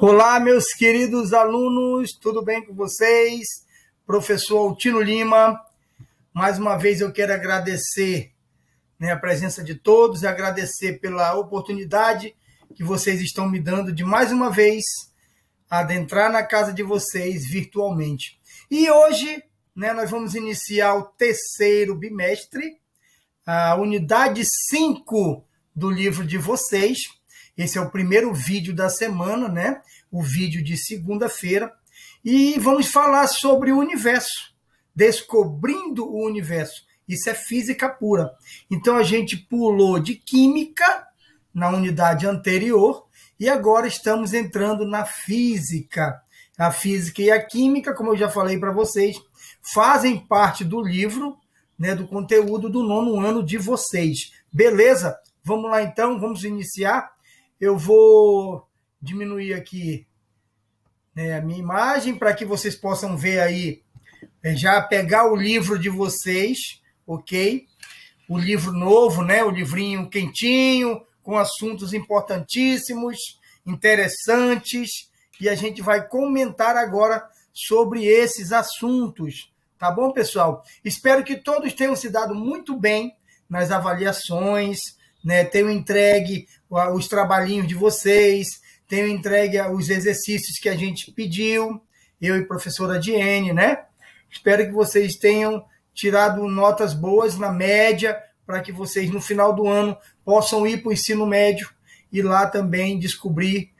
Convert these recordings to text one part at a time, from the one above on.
Olá, meus queridos alunos, tudo bem com vocês? Professor Altino Lima, mais uma vez eu quero agradecer a presença de todos e agradecer pela oportunidade que vocês estão me dando de mais uma vez adentrar na casa de vocês virtualmente. E hoje nós vamos iniciar o terceiro bimestre, a unidade 5 do livro de vocês. Esse é o primeiro vídeo da semana, o vídeo de segunda-feira. E vamos falar sobre o universo, descobrindo o universo. Isso é física pura. Então, a gente pulou de química na unidade anterior e agora estamos entrando na física. A física e a química, como eu já falei para vocês, fazem parte do livro, do conteúdo do 9º ano de vocês. Beleza? Vamos lá, então, vamos iniciar. Eu vou diminuir aqui a minha imagem para que vocês possam ver aí, já pegar o livro de vocês, ok? O livro novo, o livrinho quentinho, com assuntos importantíssimos, interessantes, e a gente vai comentar agora sobre esses assuntos, tá bom, pessoal? Espero que todos tenham se dado muito bem nas avaliações, tenham entregue os trabalhinhos de vocês, tenham entregue os exercícios que a gente pediu, eu e a professora Diene, Espero que vocês tenham tirado notas boas na média, para que vocês, no final do ano, possam ir para o ensino médio e lá também descobrir,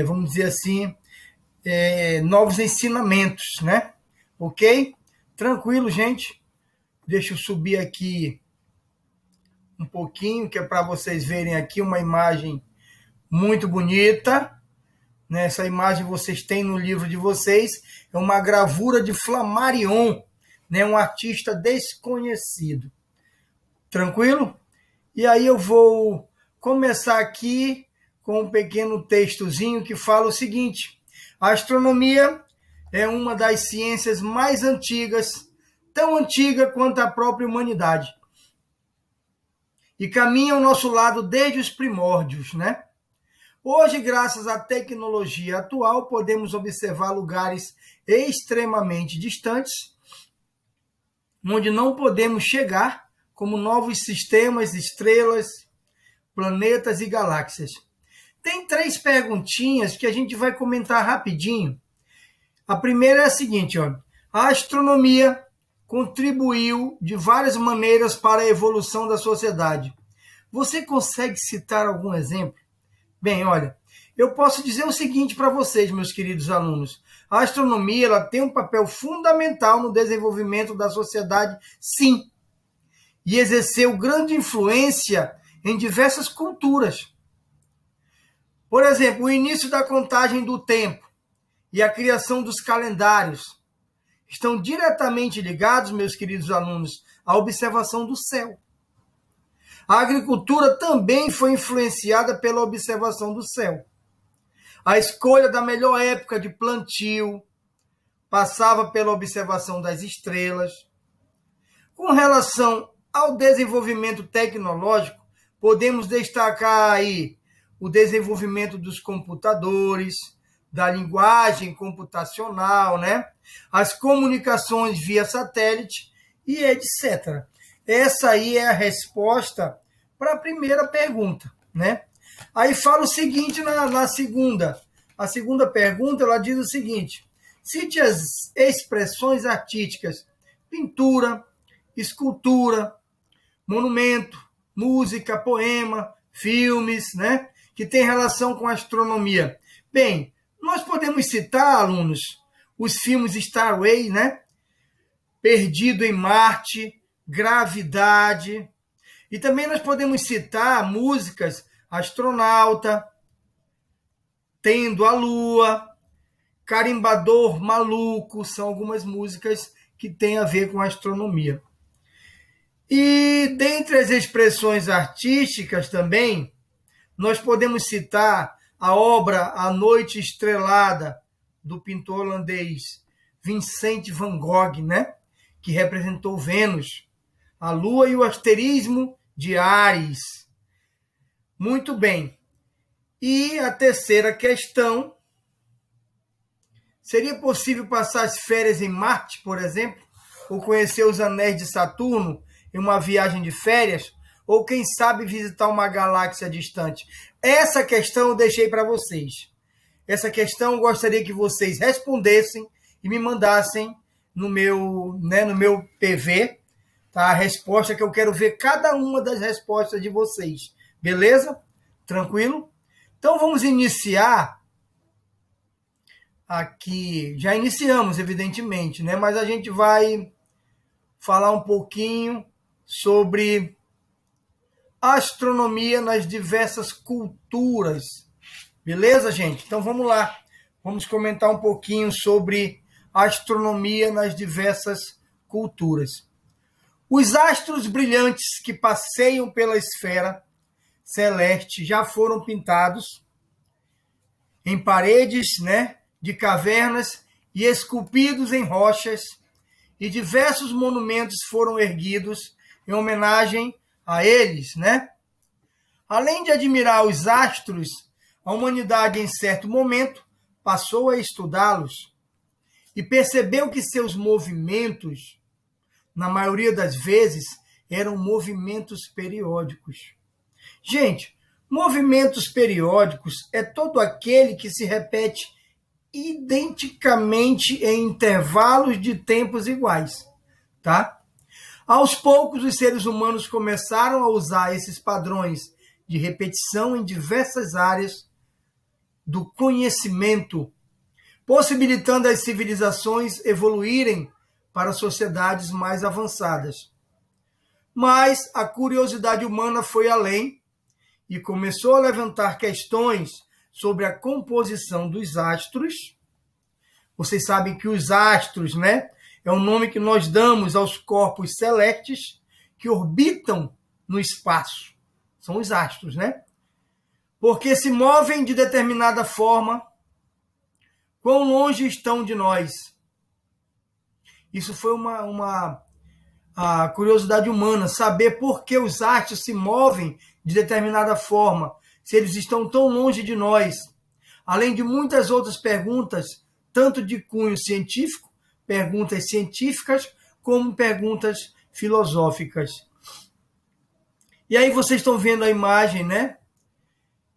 vamos dizer assim, novos ensinamentos, Ok? Tranquilo, gente? Deixa eu subir aqui um pouquinho, que é para vocês verem aqui uma imagem muito bonita. Essa imagem vocês têm no livro de vocês. É uma gravura de Flammarion, um artista desconhecido. Tranquilo? E aí eu vou começar aqui com um pequeno textozinho que fala o seguinte: a astronomia é uma das ciências mais antigas, tão antiga quanto a própria humanidade, e caminha ao nosso lado desde os primórdios, Hoje, graças à tecnologia atual, podemos observar lugares extremamente distantes, onde não podemos chegar, como novos sistemas, estrelas, planetas e galáxias. Tem 3 perguntinhas que a gente vai comentar rapidinho. A primeira é a seguinte: a astronomia contribuiu de várias maneiras para a evolução da sociedade. Você consegue citar algum exemplo? Bem, olha, eu posso dizer o seguinte para vocês, meus queridos alunos. A astronomia ela tem um papel fundamental no desenvolvimento da sociedade, sim, e exerceu grande influência em diversas culturas. Por exemplo, o início da contagem do tempo e a criação dos calendários estão diretamente ligados, meus queridos alunos, à observação do céu. A agricultura também foi influenciada pela observação do céu. A escolha da melhor época de plantio passava pela observação das estrelas. Com relação ao desenvolvimento tecnológico, podemos destacar aí o desenvolvimento dos computadores, da linguagem computacional, as comunicações via satélite e etc. Essa aí é a resposta para a primeira pergunta, Aí fala o seguinte na segunda. A segunda pergunta, ela diz o seguinte: cite as expressões artísticas, pintura, escultura, monumento, música, poema, filmes, que tem relação com a astronomia. Bem, nós podemos citar, alunos, os filmes Starway, Perdido em Marte, Gravidade. E também nós podemos citar músicas Astronauta, Tendo a Lua, Carimbador Maluco, são algumas músicas que têm a ver com a astronomia. E dentre as expressões artísticas também, nós podemos citar a obra A Noite Estrelada, do pintor holandês Vincent van Gogh, que representou Vênus, a Lua e o asterismo de Áries. Muito bem. E a terceira questão Seria possível passar as férias em Marte, por exemplo? Ou conhecer os anéis de Saturno em uma viagem de férias? Ou, quem sabe, visitar uma galáxia distante? Essa questão eu deixei para vocês. Essa questão eu gostaria que vocês respondessem e me mandassem no meu PV, tá? A resposta, que eu quero ver cada uma das respostas de vocês. Beleza? Tranquilo? Então vamos iniciar aqui. Já iniciamos, evidentemente, né? Mas a gente vai falar um pouquinho sobre astronomia nas diversas culturas. Beleza, gente? Então vamos lá. Vamos comentar um pouquinho sobre astronomia nas diversas culturas. Os astros brilhantes que passeiam pela esfera celeste já foram pintados em paredes, né, de cavernas e esculpidos em rochas, e diversos monumentos foram erguidos em homenagem a eles, né? Além de admirar os astros, a humanidade, em certo momento, passou a estudá-los e percebeu que seus movimentos, na maioria das vezes, eram movimentos periódicos. Gente, movimentos periódicos é todo aquele que se repete identicamente em intervalos de tempos iguais, tá? Aos poucos, os seres humanos começaram a usar esses padrões de repetição em diversas áreas do conhecimento, possibilitando as civilizações evoluírem para sociedades mais avançadas. Mas a curiosidade humana foi além e começou a levantar questões sobre a composição dos astros. Vocês sabem que os astros, né, é o nome que nós damos aos corpos celestes que orbitam no espaço. São os astros, né? Porque se movem de determinada forma. Quão longe estão de nós? Isso foi a curiosidade humana, saber por que os astros se movem de determinada forma, se eles estão tão longe de nós. Além de muitas outras perguntas, tanto de cunho científico, perguntas científicas, como perguntas filosóficas. E aí vocês estão vendo a imagem, né?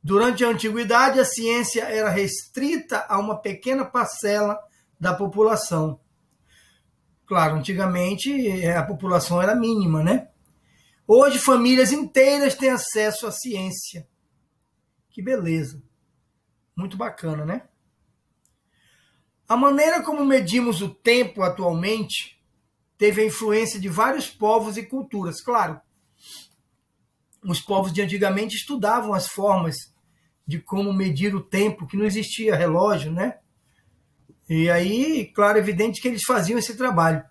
Durante a antiguidade, a ciência era restrita a uma pequena parcela da população. Claro, antigamente a população era mínima, né? Hoje, famílias inteiras têm acesso à ciência. Que beleza. Muito bacana, né? A maneira como medimos o tempo atualmente teve a influência de vários povos e culturas. Claro, os povos de antigamente estudavam as formas de como medir o tempo, que não existia relógio, né? E aí, claro, evidente que eles faziam esse trabalho.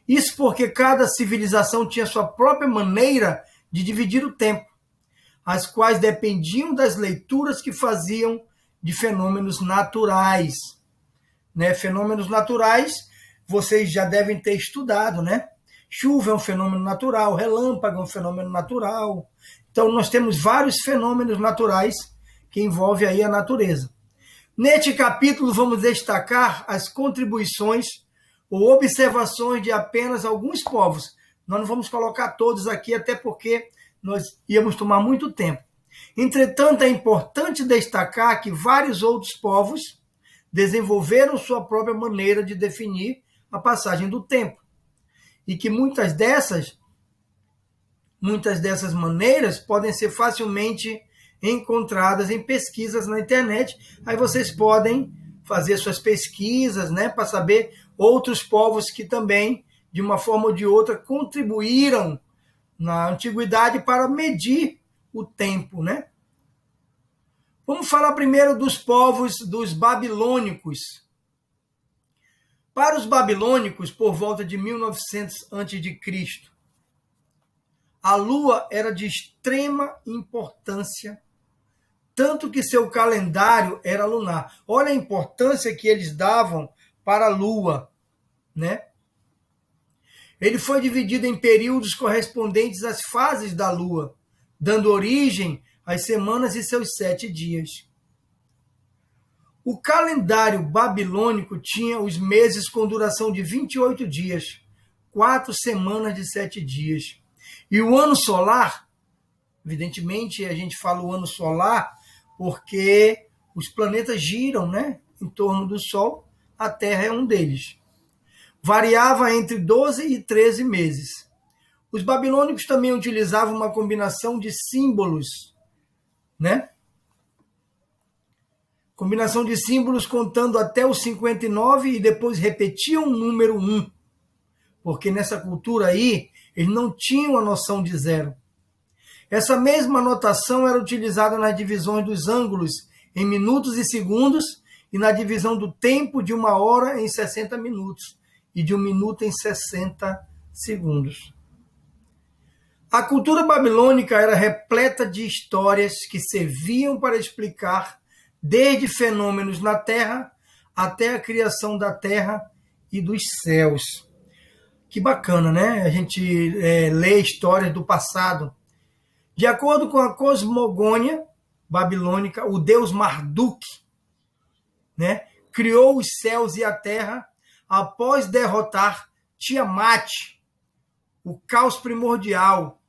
Isso porque cada civilização tinha sua própria maneira de dividir o tempo, as quais dependiam das leituras que faziam de fenômenos naturais. Né? Fenômenos naturais, vocês já devem ter estudado, né? Chuva é um fenômeno natural, relâmpago é um fenômeno natural. Então, nós temos vários fenômenos naturais que envolvem aí a natureza. Neste capítulo, vamos destacar as contribuições ou observações de apenas alguns povos. Nós não vamos colocar todos aqui, até porque nós íamos tomar muito tempo. Entretanto, é importante destacar que vários outros povos desenvolveram sua própria maneira de definir a passagem do tempo. E que muitas dessas maneiras podem ser facilmente encontradas em pesquisas na internet. Aí vocês podem fazer suas pesquisas, né, para saber outros povos que também, de uma forma ou de outra, contribuíram na antiguidade para medir o tempo, né? Vamos falar primeiro dos povos dos babilônicos. Para os babilônicos, por volta de 1900 a.C., a lua era de extrema importância, tanto que seu calendário era lunar. Olha a importância que eles davam para a lua, né? Ele foi dividido em períodos correspondentes às fases da lua, dando origem às semanas e seus 7 dias. O calendário babilônico tinha os meses com duração de 28 dias, 4 semanas de 7 dias. E o ano solar, evidentemente, a gente fala o ano solar porque os planetas giram, né, em torno do Sol, a Terra é um deles. Variava entre 12 e 13 meses. Os babilônicos também utilizavam uma combinação de símbolos, né? Combinação de símbolos contando até os 59 e depois repetiam o número 1. Porque nessa cultura aí, eles não tinham a noção de zero. Essa mesma notação era utilizada nas divisões dos ângulos em minutos e segundos e na divisão do tempo de 1 hora em 60 minutos e de 1 minuto em 60 segundos. A cultura babilônica era repleta de histórias que serviam para explicar desde fenômenos na Terra até a criação da Terra e dos céus. Que bacana, né? A gente lê histórias do passado. De acordo com a cosmogônia babilônica, o deus Marduk, né, criou os céus e a terra após derrotar Tiamat, o caos primordial,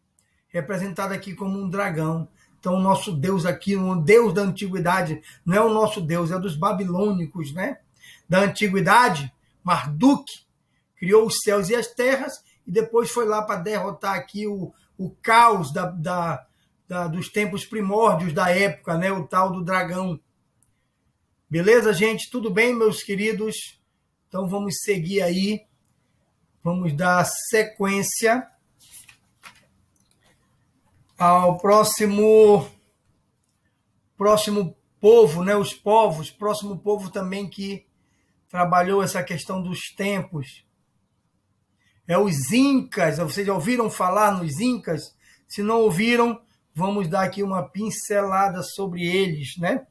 representado aqui como um dragão. Então, o nosso Deus aqui, o Deus da antiguidade, não é o nosso Deus, é dos babilônicos, né? Da antiguidade, Marduk criou os céus e as terras e depois foi lá para derrotar aqui o caos dos tempos primórdios da época, né? O tal do dragão. Beleza, gente? Tudo bem, meus queridos? Então, vamos seguir aí. Vamos dar sequência ao próximo povo, né? Os povos, próximo povo também que trabalhou essa questão dos tempos. É os Incas. Vocês já ouviram falar nos Incas? Se não ouviram, vamos dar aqui uma pincelada sobre eles, né?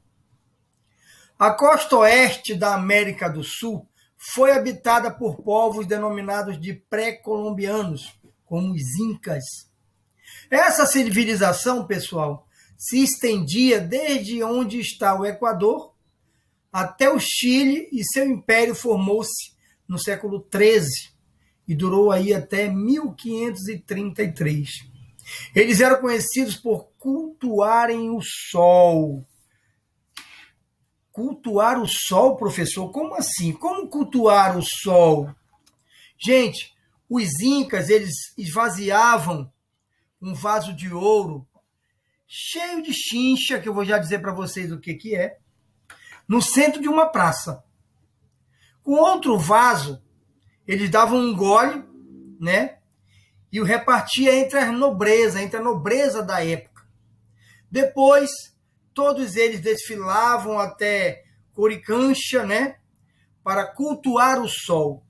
A costa oeste da América do Sul foi habitada por povos denominados de pré-colombianos, como os Incas. Essa civilização, pessoal, se estendia desde onde está o Equador até o Chile e seu império formou-se no século XIII e durou aí até 1533. Eles eram conhecidos por cultuarem o sol. Cultuar o sol, professor? Como assim? Como cultuar o sol? Gente, os incas, eles esvaziavam um vaso de ouro cheio de chincha, que eu vou já dizer para vocês o que é, no centro de uma praça. Com outro vaso, eles davam um gole, né? E o repartia entre a nobreza da época. Depois, todos eles desfilavam até Coricancha, né? Para cultuar o sol.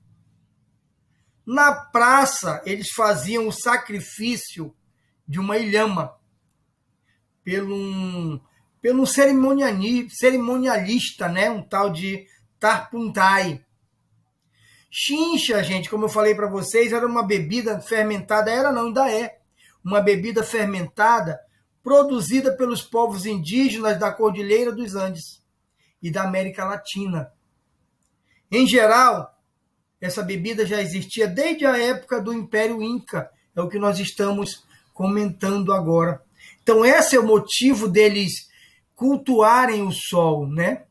Na praça, eles faziam o sacrifício de uma ilhama pelo um cerimonialista, né? Um tal de Tarpuntai. Chincha, gente, como eu falei para vocês, era uma bebida fermentada, ainda é, uma bebida fermentada produzida pelos povos indígenas da Cordilheira dos Andes e da América Latina. Em geral, essa bebida já existia desde a época do Império Inca, é o que nós estamos comentando agora. Então, esse é o motivo deles cultuarem o sol, né?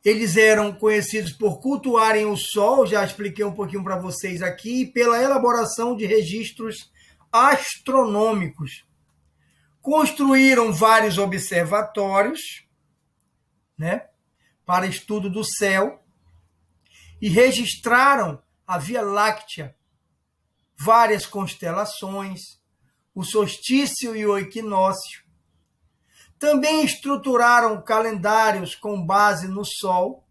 Eles eram conhecidos por cultuarem o sol, já expliquei um pouquinho para vocês aqui, pela elaboração de registros astronômicos. Construíram vários observatórios, né, para estudo do céu e registraram a Via Láctea, várias constelações, o solstício e o equinócio. Também estruturaram calendários com base no Sol,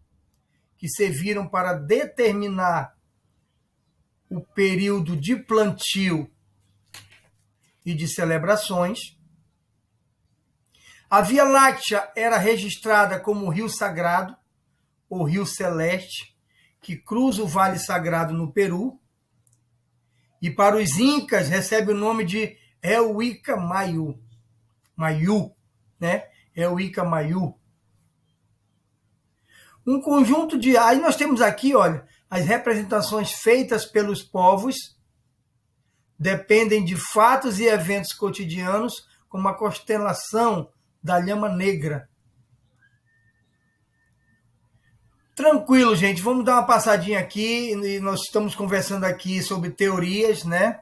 que serviram para determinar o período de plantio e de celebrações. A Via Láctea era registrada como Rio Sagrado, ou Rio Celeste, que cruza o Vale Sagrado no Peru. E para os incas recebe o nome de Euíca Mayu, né? Euíca Mayu. Um conjunto de... Aí nós temos aqui, olha, as representações feitas pelos povos dependem de fatos e eventos cotidianos, como a constelação da Lhama Negra. Tranquilo, gente, vamos dar uma passadinha aqui, e nós estamos conversando aqui sobre teorias, né?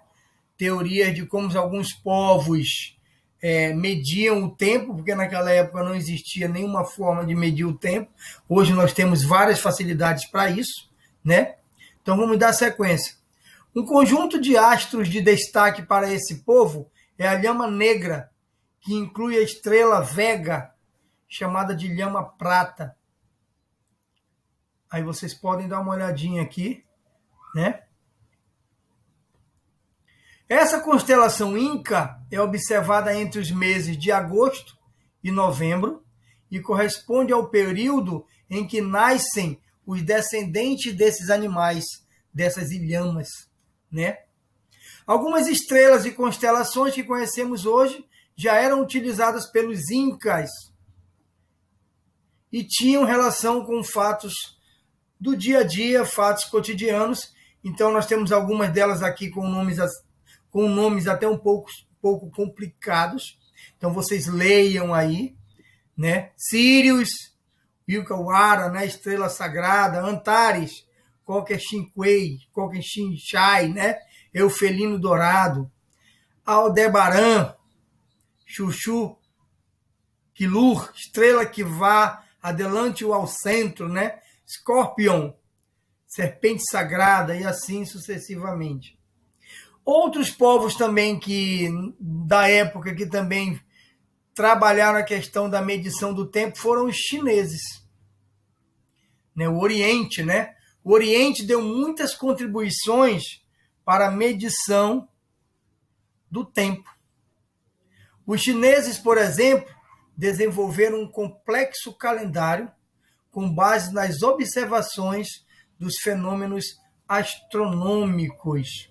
Teorias de como alguns povos mediam o tempo, porque naquela época não existia nenhuma forma de medir o tempo. Hoje nós temos várias facilidades para isso, né? Então vamos dar sequência. Um conjunto de astros de destaque para esse povo é a Lhama Negra, que inclui a estrela Vega, chamada de Lhama Prata. Aí vocês podem dar uma olhadinha aqui, né? Essa constelação Inca é observada entre os meses de agosto e novembro e corresponde ao período em que nascem os descendentes desses animais, dessas ilhamas, né? Algumas estrelas e constelações que conhecemos hoje já eram utilizadas pelos Incas e tinham relação com fatos do dia a dia, fatos cotidianos. Então nós temos algumas delas aqui com nomes até um pouco complicados. Então vocês leiam aí, né? Sirius, Ilkawara, né? Estrela Sagrada, Antares, Qualquer-Xinquei, Qualquer-Xinchai, né? Eufelino Dourado, Aldebaran, Chuchu, Quilur, Estrela que vá adelante ou ao centro, né? Scorpion, Serpente Sagrada e assim sucessivamente. Outros povos também da época que também trabalharam a questão da medição do tempo foram os chineses, né? O Oriente, né? O Oriente deu muitas contribuições para a medição do tempo. Os chineses, por exemplo, desenvolveram um complexo calendário com base nas observações dos fenômenos astronômicos.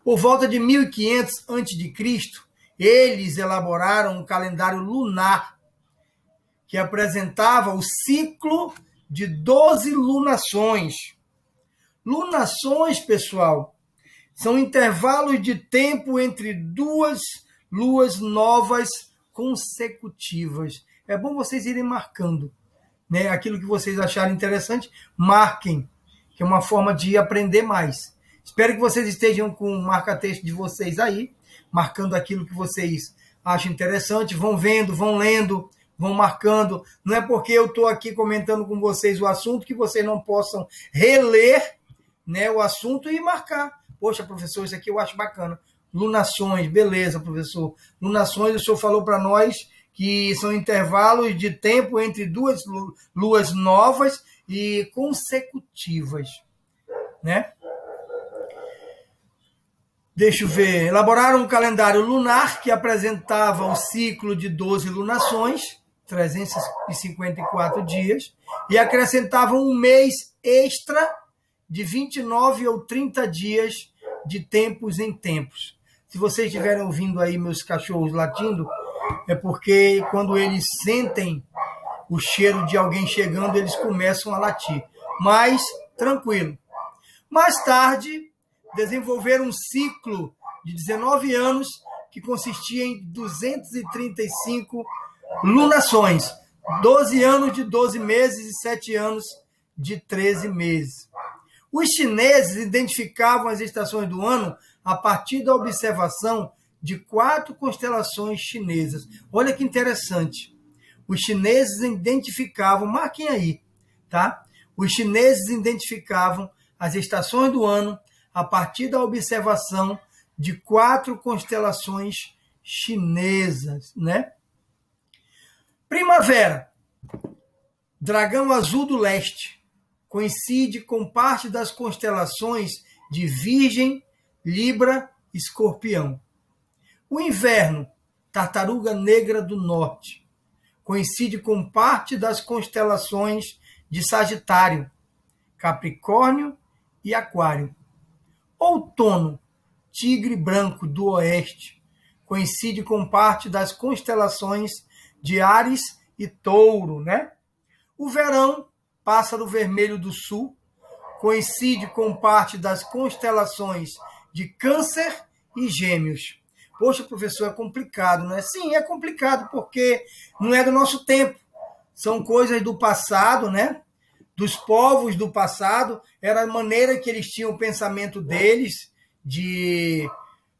Por volta de 1500 a.C., eles elaboraram um calendário lunar que apresentava o ciclo de 12 lunações. Lunações, pessoal, são intervalos de tempo entre duas luas novas consecutivas. É bom vocês irem marcando, né? Aquilo que vocês acharem interessante, marquem, que é uma forma de aprender mais. Espero que vocês estejam com o marca-texto de vocês aí, marcando aquilo que vocês acham interessante, vão vendo, vão lendo, vão marcando. Não é porque eu estou aqui comentando com vocês o assunto que vocês não possam reler, né, o assunto e marcar. Poxa, professor, isso aqui eu acho bacana. Lunações, beleza, professor. Lunações, o senhor falou para nós que são intervalos de tempo entre duas luas novas e consecutivas, né? Deixa eu ver. Elaboraram um calendário lunar que apresentava o ciclo de 12 lunações, 354 dias, e acrescentavam um mês extra de 29 ou 30 dias de tempos em tempos. Se vocês estiverem ouvindo aí meus cachorros latindo, é porque quando eles sentem o cheiro de alguém chegando, eles começam a latir. Mas, tranquilo. Mais tarde, desenvolveram um ciclo de 19 anos que consistia em 235 lunações. 12 anos de 12 meses e 7 anos de 13 meses. Os chineses identificavam as estações do ano a partir da observação de 4 constelações chinesas. Olha que interessante. Os chineses identificavam, marquem aí, tá? Os chineses identificavam as estações do ano a partir da observação de 4 constelações chinesas, né? Primavera, Dragão Azul do Leste, coincide com parte das constelações de Virgem, Libra, Escorpião. O inverno, Tartaruga Negra do Norte, coincide com parte das constelações de Sagitário, Capricórnio e Aquário. Outono, Tigre Branco do Oeste, coincide com parte das constelações de Áries e Touro, né? O verão, pássaro vermelho do sul, coincide com parte das constelações de Câncer e Gêmeos. Poxa, professor, é complicado, não é? Sim, é complicado, porque não é do nosso tempo. São coisas do passado, né? Dos povos do passado. Era a maneira que eles tinham o pensamento deles, de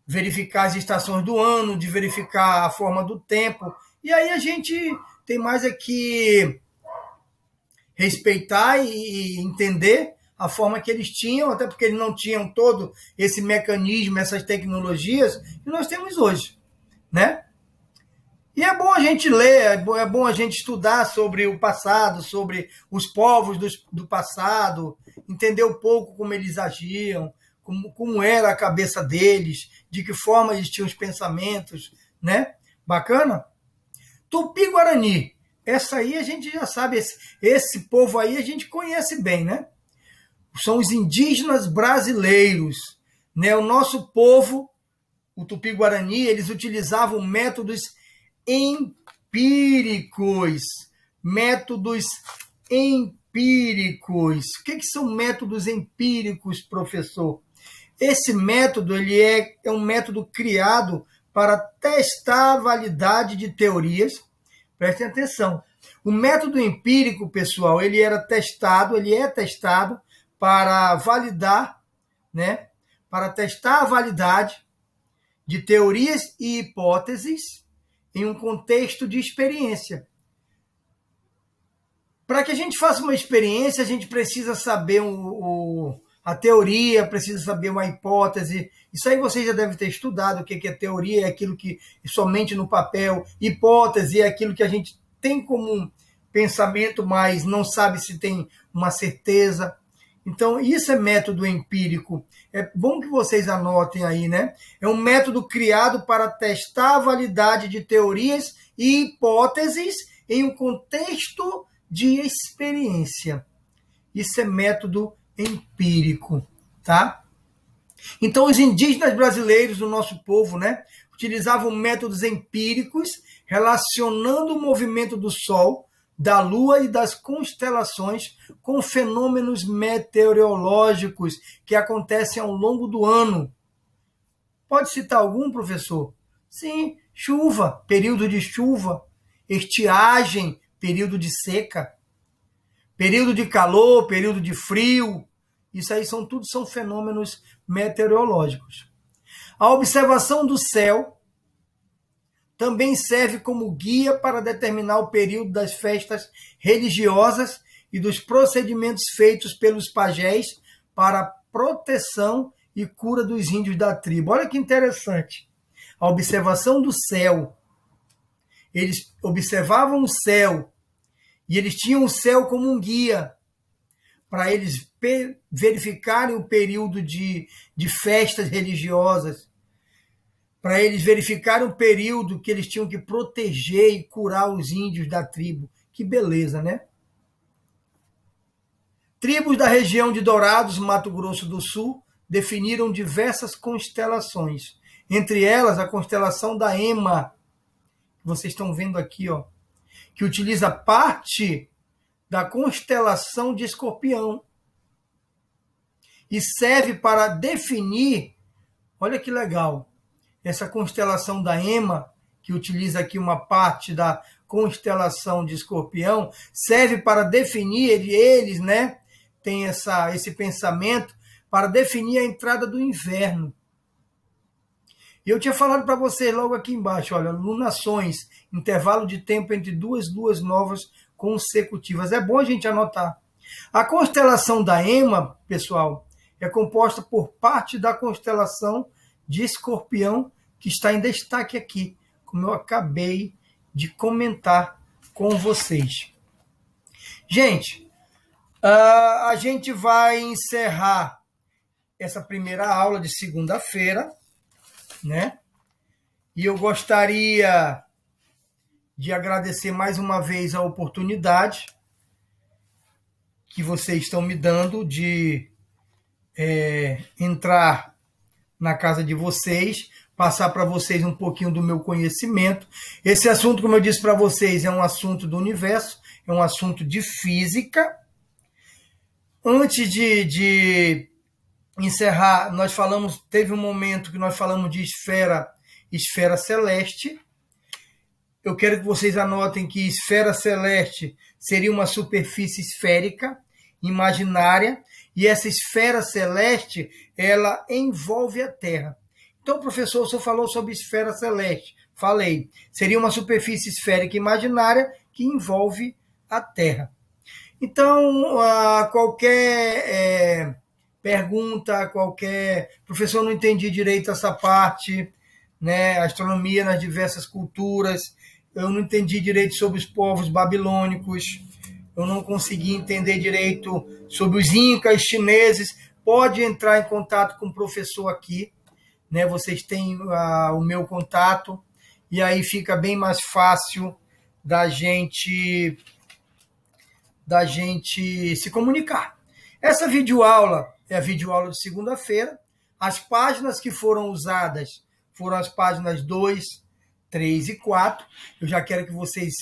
verificar as estações do ano, de verificar a forma do tempo. E aí a gente tem mais que respeitar e entender a forma que eles tinham, até porque eles não tinham todo esse mecanismo, essas tecnologias que nós temos hoje, né? E é bom a gente ler, é bom a gente estudar sobre o passado, sobre os povos do passado, entender um pouco como eles agiam, como era a cabeça deles, de que forma eles tinham os pensamentos, né? Bacana? Tupi-Guarani, essa aí a gente já sabe, esse povo aí a gente conhece bem, né? São os indígenas brasileiros, né? O nosso povo, o Tupi-Guarani, eles utilizavam métodos empíricos. Métodos empíricos. O que são métodos empíricos, professor? Esse método ele é um método criado para testar a validade de teorias. Prestem atenção. O método empírico, pessoal, ele é testado para validar, né? Para testar a validade de teorias e hipóteses em um contexto de experiência. Para que a gente faça uma experiência, a gente precisa saber a teoria, precisa saber uma hipótese. Isso aí você já deve ter estudado, o que é teoria, é aquilo que somente no papel, hipótese é aquilo que a gente tem como um pensamento, mas não sabe se tem uma certeza. Então, isso é método empírico. É bom que vocês anotem aí, né? É um método criado para testar a validade de teorias e hipóteses em um contexto de experiência. Isso é método empírico, tá? Então, os indígenas brasileiros do nosso povo, né, utilizavam métodos empíricos relacionando o movimento do Sol, da Lua e das constelações com fenômenos meteorológicos que acontecem ao longo do ano. Pode citar algum, professor? Sim, chuva, período de chuva, estiagem, período de seca, período de calor, período de frio. Isso aí tudo são fenômenos meteorológicos. A observação do céu também serve como guia para determinar o período das festas religiosas e dos procedimentos feitos pelos pajés para a proteção e cura dos índios da tribo. Olha que interessante. A observação do céu. Eles observavam o céu e eles tinham o céu como um guia para eles verificarem o período de festas religiosas, para eles verificarem o período que eles tinham que proteger e curar os índios da tribo. Que beleza, né? Tribos da região de Dourados, Mato Grosso do Sul, definiram diversas constelações. Entre elas, a constelação da Ema, que vocês estão vendo aqui, ó, que utiliza parte da constelação de Escorpião e serve para definir, olha que legal, essa constelação da Ema, que utiliza aqui uma parte da constelação de Escorpião, serve para definir, eles, né, têm esse pensamento, para definir a entrada do inverno. E eu tinha falado para vocês logo aqui embaixo, olha, lunações, intervalo de tempo entre duas luas novas consecutivas. É bom a gente anotar. A constelação da Ema, pessoal, é composta por parte da constelação de Escorpião, que está em destaque aqui, como eu acabei de comentar com vocês. Gente, a gente vai encerrar essa primeira aula de segunda-feira, né? E eu gostaria de agradecer mais uma vez a oportunidade que vocês estão me dando de entrar na casa de vocês, passar para vocês um pouquinho do meu conhecimento. Esse assunto, como eu disse para vocês, é um assunto do universo, é um assunto de física. Antes de encerrar, teve um momento que nós falamos de esfera celeste. Eu quero que vocês anotem que esfera celeste seria uma superfície esférica, imaginária, e essa esfera celeste, ela envolve a Terra. Então, professor, o senhor falou sobre esfera celeste. Falei. Seria uma superfície esférica imaginária que envolve a Terra. Então, qualquer pergunta, professor, não entendi direito essa parte, né? Astronomia nas diversas culturas, eu não entendi direito sobre os povos babilônicos, eu não consegui entender direito sobre os incas, chineses. Pode entrar em contato com o professor aqui, né? Vocês têm o meu contato, e aí fica bem mais fácil da gente se comunicar. Essa videoaula é a videoaula de segunda-feira. As páginas que foram usadas foram as páginas 2, 3 e 4. Eu já quero que vocês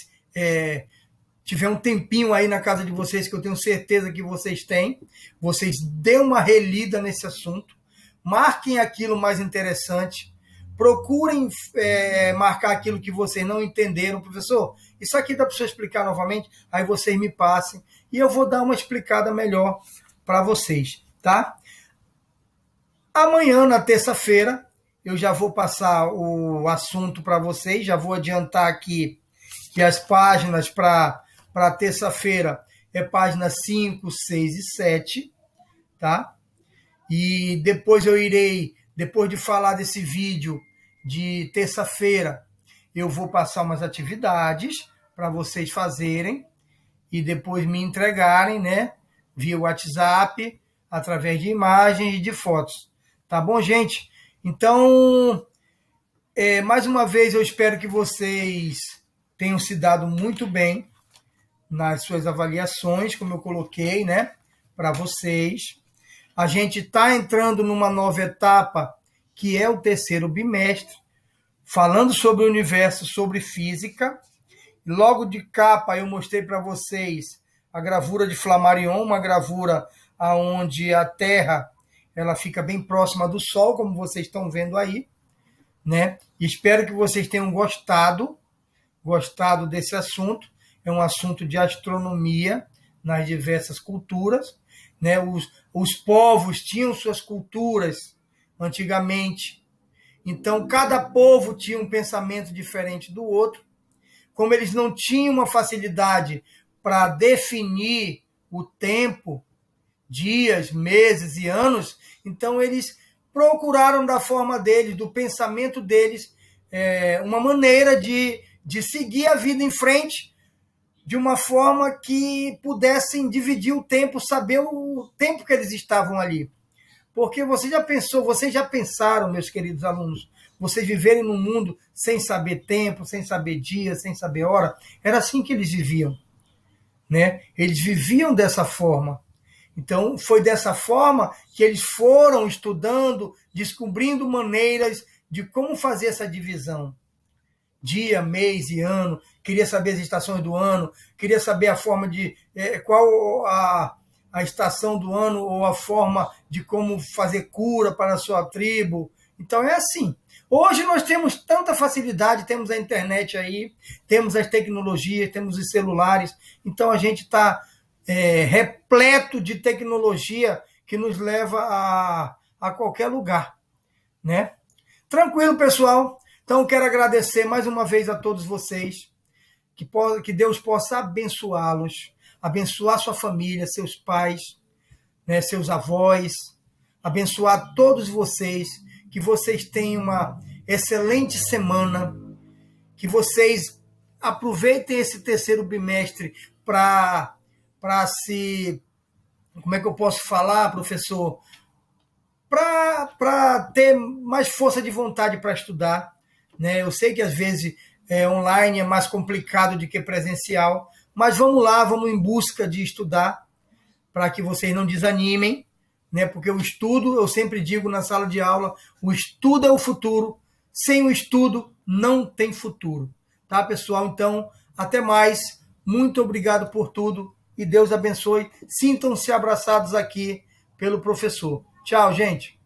tiver um tempinho aí na casa de vocês, que eu tenho certeza que vocês têm. Vocês dêem uma relida nesse assunto. Marquem aquilo mais interessante. Procurem marcar aquilo que vocês não entenderam. Professor, isso aqui dá para você explicar novamente? Aí vocês me passem e eu vou dar uma explicada melhor para vocês, tá? Amanhã, na terça-feira, eu já vou passar o assunto para vocês. Já vou adiantar aqui que as páginas para terça-feira é página 5, 6 e 7, tá? E depois depois de falar desse vídeo de terça-feira, eu vou passar umas atividades para vocês fazerem e depois me entregarem, né, via WhatsApp, através de imagens e de fotos. Tá bom, gente? Então, mais uma vez, eu espero que vocês tenham se dado muito bem nas suas avaliações, como eu coloquei, né, para vocês. A gente está entrando numa nova etapa, que é o terceiro bimestre, falando sobre o universo, sobre física. Logo de capa eu mostrei para vocês a gravura de Flammarion, uma gravura onde a Terra ela fica bem próxima do Sol, como vocês estão vendo aí, né? Espero que vocês tenham gostado desse assunto. É um assunto de astronomia nas diversas culturas, né? Os povos tinham suas culturas antigamente, então cada povo tinha um pensamento diferente do outro. Como eles não tinham uma facilidade para definir o tempo, dias, meses e anos, então eles procuraram da forma deles, do pensamento deles, uma maneira de seguir a vida em frente, de uma forma que pudessem dividir o tempo, saber o tempo que eles estavam ali. Porque vocês já pensaram, meus queridos alunos, vocês viverem num mundo sem saber tempo, sem saber dia, sem saber hora? Era assim que eles viviam, né? Eles viviam dessa forma. Então, foi dessa forma que eles foram estudando, descobrindo maneiras de como fazer essa divisão. Dia, mês e ano, queria saber as estações do ano, queria saber a forma de qual a estação do ano ou a forma de como fazer cura para a sua tribo. Então é assim. Hoje nós temos tanta facilidade, temos a internet aí, temos as tecnologias, temos os celulares, então a gente está repleto de tecnologia que nos leva a qualquer lugar, né? Tranquilo, pessoal? Então, quero agradecer mais uma vez a todos vocês, que Deus possa abençoá-los, abençoar sua família, seus pais, né, seus avós, abençoar todos vocês, que vocês tenham uma excelente semana, que vocês aproveitem esse terceiro bimestre para como é que eu posso falar, professor? Para ter mais força de vontade para estudar, né? Eu sei que às vezes online é mais complicado do que presencial, mas vamos lá, vamos em busca de estudar, para que vocês não desanimem, né? Porque o estudo, eu sempre digo na sala de aula, o estudo é o futuro, sem o estudo não tem futuro. Tá, pessoal? Então, até mais. Muito obrigado por tudo e Deus abençoe. Sintam-se abraçados aqui pelo professor. Tchau, gente.